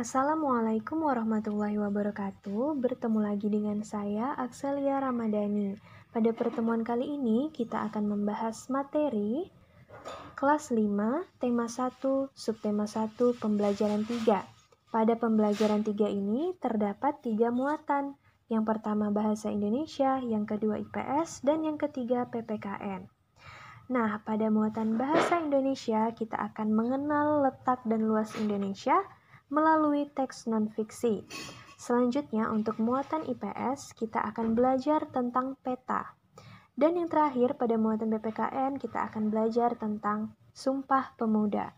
Assalamualaikum warahmatullahi wabarakatuh. Bertemu lagi dengan saya, Akselia Ramadhani. Pada pertemuan kali ini, kita akan membahas materi kelas 5, tema 1, subtema 1, pembelajaran 3. Pada pembelajaran 3 ini, terdapat 3 muatan. Yang pertama bahasa Indonesia, yang kedua IPS, dan yang ketiga PPKN. Nah, pada muatan bahasa Indonesia, kita akan mengenal letak dan luas Indonesia melalui teks non-fiksi. Selanjutnya, untuk muatan IPS, kita akan belajar tentang peta. Dan yang terakhir, pada muatan PPKN, kita akan belajar tentang Sumpah Pemuda.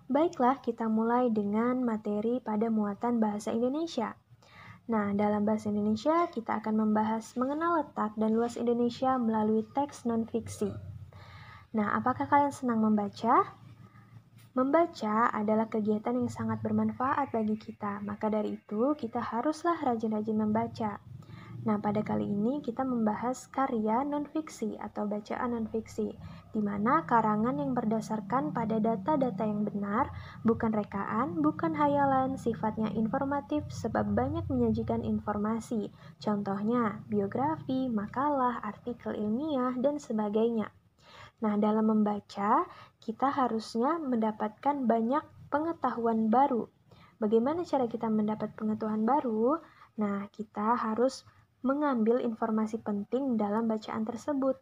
Baiklah, kita mulai dengan materi pada muatan bahasa Indonesia. Nah, dalam bahasa Indonesia, kita akan membahas mengenal letak dan luas Indonesia melalui teks non-fiksi. Nah, apakah kalian senang membaca? Membaca adalah kegiatan yang sangat bermanfaat bagi kita, maka dari itu kita haruslah rajin-rajin membaca. Nah, pada kali ini kita membahas karya non-fiksi atau bacaan non-fiksi, di mana karangan yang berdasarkan pada data-data yang benar, bukan rekaan, bukan hayalan, sifatnya informatif sebab banyak menyajikan informasi, contohnya biografi, makalah, artikel ilmiah, dan sebagainya. Nah, dalam membaca, kita harusnya mendapatkan banyak pengetahuan baru. Bagaimana cara kita mendapat pengetahuan baru? Nah, kita harus mengambil informasi penting dalam bacaan tersebut.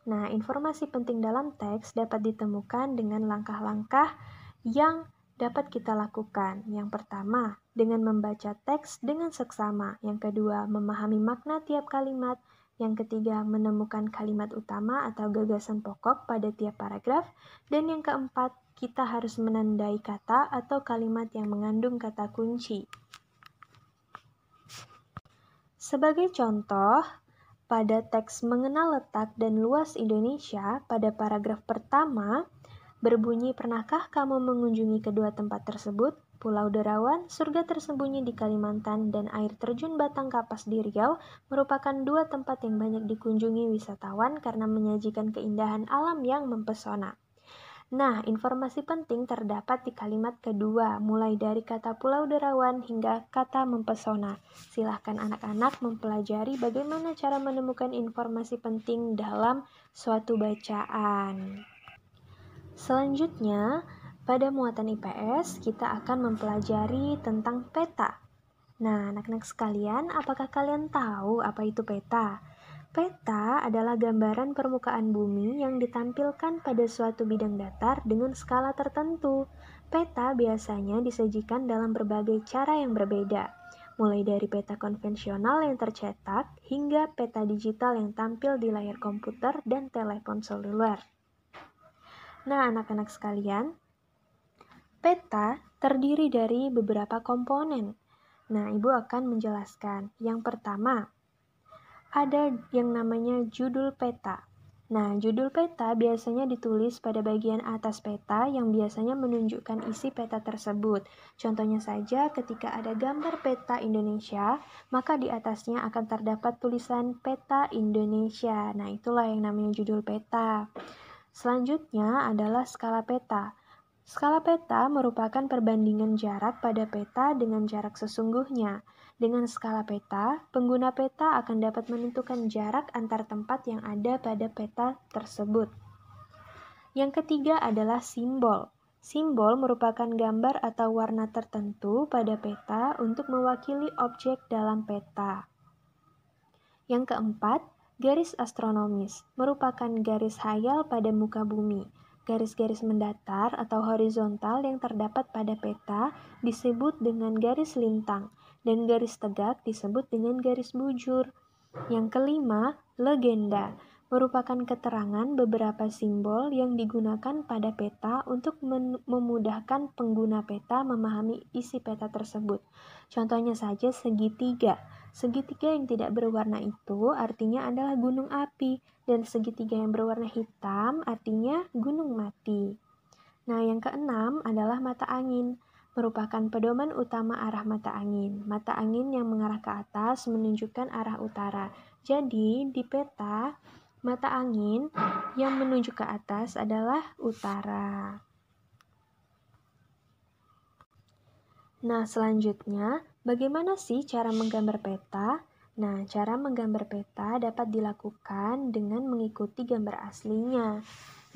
Nah, informasi penting dalam teks dapat ditemukan dengan langkah-langkah yang dapat kita lakukan. Yang pertama, dengan membaca teks dengan seksama. Yang kedua, memahami makna tiap kalimat. Yang ketiga, menemukan kalimat utama atau gagasan pokok pada tiap paragraf. Dan yang keempat, kita harus menandai kata atau kalimat yang mengandung kata kunci. Sebagai contoh, pada teks mengenal letak dan luas Indonesia, pada paragraf pertama, berbunyi, pernahkah kamu mengunjungi kedua tempat tersebut? Pulau Derawan, surga tersembunyi di Kalimantan, dan air terjun Batang Kapas di Riau merupakan dua tempat yang banyak dikunjungi wisatawan karena menyajikan keindahan alam yang mempesona. Nah, informasi penting terdapat di kalimat kedua, mulai dari kata Pulau Derawan hingga kata mempesona. Silahkan anak-anak mempelajari bagaimana cara menemukan informasi penting dalam suatu bacaan. Selanjutnya, pada muatan IPS, kita akan mempelajari tentang peta. Nah, anak-anak sekalian, apakah kalian tahu apa itu peta? Peta adalah gambaran permukaan bumi yang ditampilkan pada suatu bidang datar dengan skala tertentu. Peta biasanya disajikan dalam berbagai cara yang berbeda, mulai dari peta konvensional yang tercetak hingga peta digital yang tampil di layar komputer dan telepon seluler. Nah, anak-anak sekalian, peta terdiri dari beberapa komponen. Nah, Ibu akan menjelaskan. Yang pertama, ada yang namanya judul peta. Nah, judul peta biasanya ditulis pada bagian atas peta yang biasanya menunjukkan isi peta tersebut. Contohnya saja ketika ada gambar peta Indonesia, maka di atasnya akan terdapat tulisan peta Indonesia. Nah, itulah yang namanya judul peta. Selanjutnya adalah skala peta. Skala peta merupakan perbandingan jarak pada peta dengan jarak sesungguhnya. Dengan skala peta, pengguna peta akan dapat menentukan jarak antar tempat yang ada pada peta tersebut. Yang ketiga adalah simbol. Simbol merupakan gambar atau warna tertentu pada peta untuk mewakili objek dalam peta. Yang keempat, garis astronomis merupakan garis hayal pada muka bumi. Garis-garis mendatar atau horizontal yang terdapat pada peta disebut dengan garis lintang, dan garis tegak disebut dengan garis bujur. Yang kelima, legenda merupakan keterangan beberapa simbol yang digunakan pada peta untuk memudahkan pengguna peta memahami isi peta tersebut. Contohnya saja segitiga. Segitiga yang tidak berwarna itu artinya adalah gunung api, dan segitiga yang berwarna hitam artinya gunung mati. Nah, yang keenam adalah mata angin, merupakan pedoman utama arah mata angin. Mata angin yang mengarah ke atas menunjukkan arah utara. Jadi, di peta, mata angin yang menuju ke atas adalah utara. Nah, selanjutnya, bagaimana sih cara menggambar peta? Nah, cara menggambar peta dapat dilakukan dengan mengikuti gambar aslinya.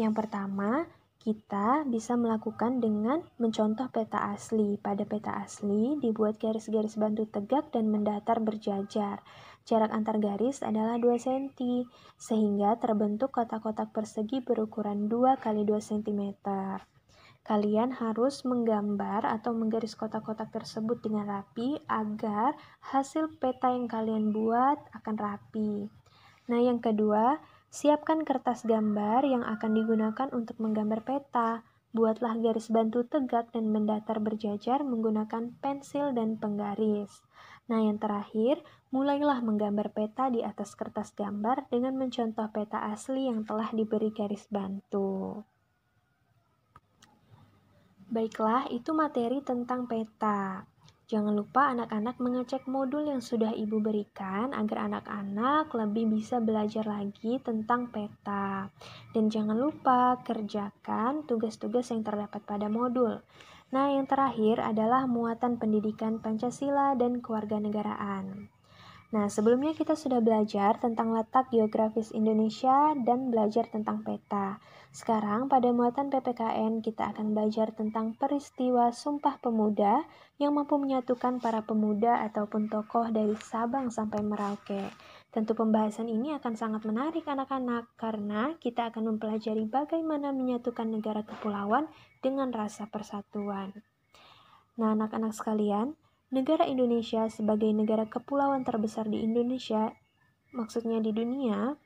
Yang pertama, kita bisa melakukan dengan mencontoh peta asli. Pada peta asli, dibuat garis-garis bantu tegak dan mendatar berjajar. Jarak antar garis adalah 2 cm, sehingga terbentuk kotak-kotak persegi berukuran 2 x 2 cm. Kalian harus menggambar atau menggaris kotak-kotak tersebut dengan rapi agar hasil peta yang kalian buat akan rapi. Nah, yang kedua, siapkan kertas gambar yang akan digunakan untuk menggambar peta. Buatlah garis bantu tegak dan mendatar berjajar menggunakan pensil dan penggaris. Nah, yang terakhir, mulailah menggambar peta di atas kertas gambar dengan mencontoh peta asli yang telah diberi garis bantu. Baiklah, itu materi tentang peta. Jangan lupa anak-anak mengecek modul yang sudah Ibu berikan agar anak-anak lebih bisa belajar lagi tentang peta. Dan jangan lupa kerjakan tugas-tugas yang terdapat pada modul. Nah, yang terakhir adalah muatan pendidikan Pancasila dan kewarganegaraan. Nah, sebelumnya kita sudah belajar tentang letak geografis Indonesia dan belajar tentang peta. Sekarang pada muatan PPKN kita akan belajar tentang peristiwa Sumpah Pemuda yang mampu menyatukan para pemuda ataupun tokoh dari Sabang sampai Merauke. Tentu pembahasan ini akan sangat menarik anak-anak karena kita akan mempelajari bagaimana menyatukan negara kepulauan dengan rasa persatuan. Nah, anak-anak sekalian, negara Indonesia sebagai negara kepulauan terbesar di Indonesia, maksudnya di dunia,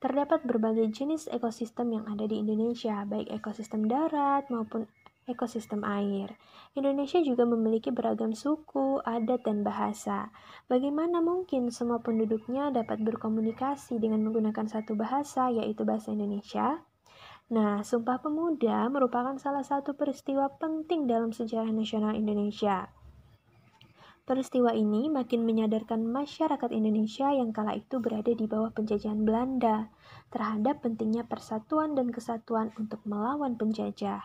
terdapat berbagai jenis ekosistem yang ada di Indonesia, baik ekosistem darat maupun ekosistem air. Indonesia juga memiliki beragam suku, adat, dan bahasa. Bagaimana mungkin semua penduduknya dapat berkomunikasi dengan menggunakan satu bahasa, yaitu bahasa Indonesia? Nah, Sumpah Pemuda merupakan salah satu peristiwa penting dalam sejarah nasional Indonesia. Peristiwa ini makin menyadarkan masyarakat Indonesia yang kala itu berada di bawah penjajahan Belanda terhadap pentingnya persatuan dan kesatuan untuk melawan penjajah.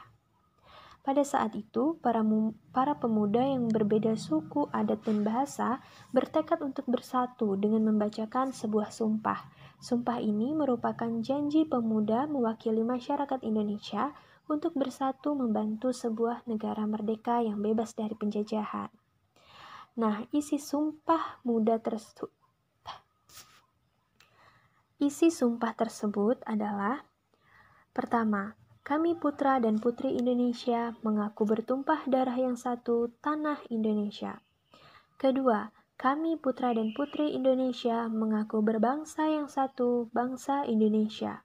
Pada saat itu, para pemuda yang berbeda suku, adat, dan bahasa bertekad untuk bersatu dengan membacakan sebuah sumpah. Sumpah ini merupakan janji pemuda mewakili masyarakat Indonesia untuk bersatu membantu sebuah negara merdeka yang bebas dari penjajahan. Nah, isi sumpah tersebut adalah: pertama, kami putra dan putri Indonesia mengaku bertumpah darah yang satu, tanah Indonesia. Kedua, kami putra dan putri Indonesia mengaku berbangsa yang satu, bangsa Indonesia.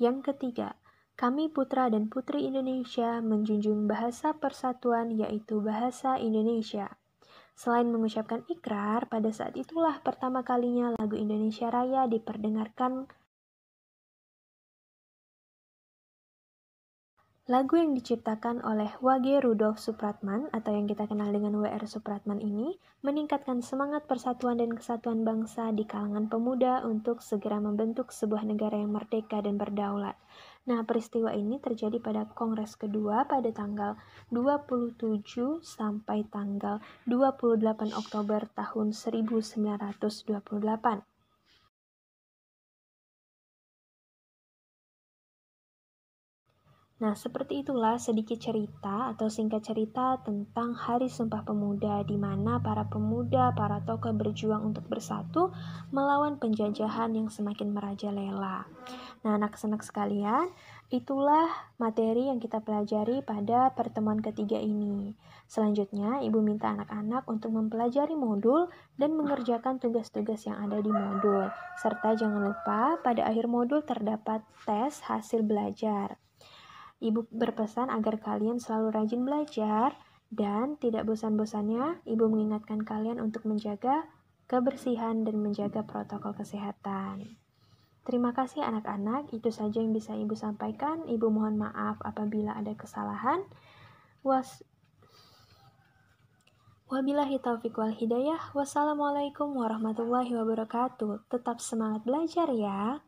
Yang ketiga, kami putra dan putri Indonesia menjunjung bahasa persatuan yaitu bahasa Indonesia. Selain mengucapkan ikrar, pada saat itulah pertama kalinya lagu Indonesia Raya diperdengarkan. Lagu yang diciptakan oleh W.G. Rudolf Supratman atau yang kita kenal dengan W.R. Supratman ini meningkatkan semangat persatuan dan kesatuan bangsa di kalangan pemuda untuk segera membentuk sebuah negara yang merdeka dan berdaulat. Nah, peristiwa ini terjadi pada Kongres kedua pada tanggal 27 sampai tanggal 28 Oktober tahun 1928. Nah, seperti itulah sedikit cerita atau singkat cerita tentang Hari Sumpah Pemuda, di mana para pemuda, para tokoh berjuang untuk bersatu melawan penjajahan yang semakin merajalela. Nah, anak-anak sekalian, itulah materi yang kita pelajari pada pertemuan ketiga ini. Selanjutnya, Ibu minta anak-anak untuk mempelajari modul dan mengerjakan tugas-tugas yang ada di modul. Serta jangan lupa, pada akhir modul terdapat tes hasil belajar. Ibu berpesan agar kalian selalu rajin belajar dan tidak bosan-bosannya Ibu mengingatkan kalian untuk menjaga kebersihan dan menjaga protokol kesehatan. Terima kasih anak-anak, itu saja yang bisa Ibu sampaikan. Ibu mohon maaf apabila ada kesalahan. Wabillahi taufiq wal hidayah. Wassalamualaikum warahmatullahi wabarakatuh. Tetap semangat belajar ya.